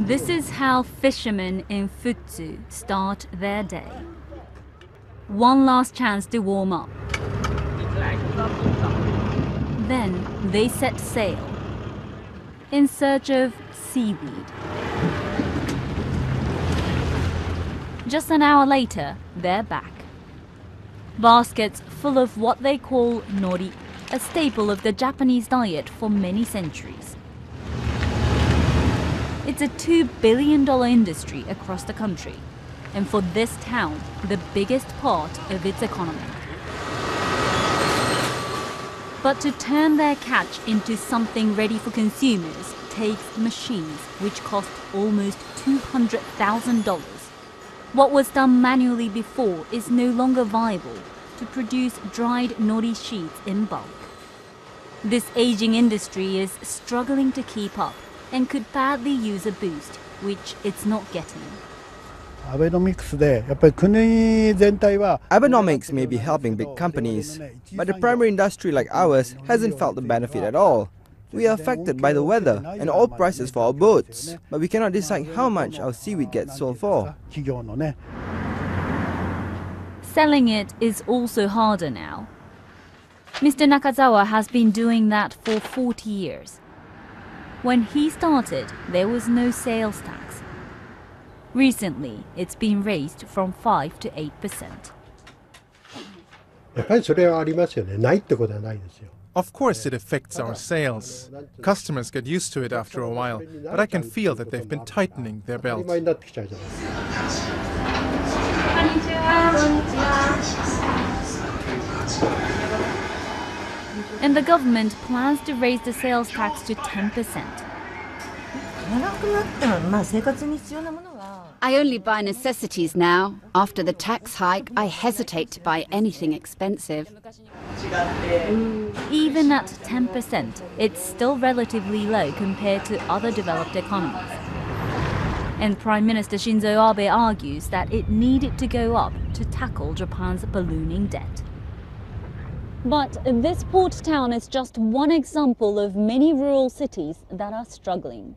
This is how fishermen in Futtsu start their day. One last chance to warm up. Then they set sail in search of seaweed. Just an hour later, they're back. Baskets full of what they call nori, a staple of the Japanese diet for many centuries. It's a $2 billion industry across the country, and for this town, the biggest part of its economy. But to turn their catch into something ready for consumers takes machines which cost almost $200,000. What was done manually before is no longer viable to produce dried nori sheets in bulk. This aging industry is struggling to keep up and could badly use a boost, which it's not getting. Abenomics may be helping big companies, but the primary industry like ours hasn't felt the benefit at all. We are affected by the weather and oil prices for our boats, but we cannot decide how much our seaweed gets sold for. Selling it is also harder now. Mr. Nakazawa has been doing that for 40 years. When he started, there was no sales tax. Recently, it's been raised from 5 to 8%. Of course it affects our sales. Customers get used to it after a while, but I can feel that they've been tightening their belts. And the government plans to raise the sales tax to 10%. I only buy necessities now. After the tax hike, I hesitate to buy anything expensive. Even at 10%, it's still relatively low compared to other developed economies. And Prime Minister Shinzo Abe argues that it needed to go up to tackle Japan's ballooning debt. But this port town is just one example of many rural cities that are struggling.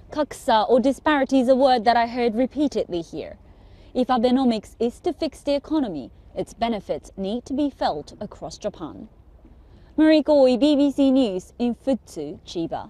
Kaksa or disparity is a word that I heard repeatedly here. If Abenomics is to fix the economy, its benefits need to be felt across Japan. Mariko, BBC News in Futtsu, Chiba.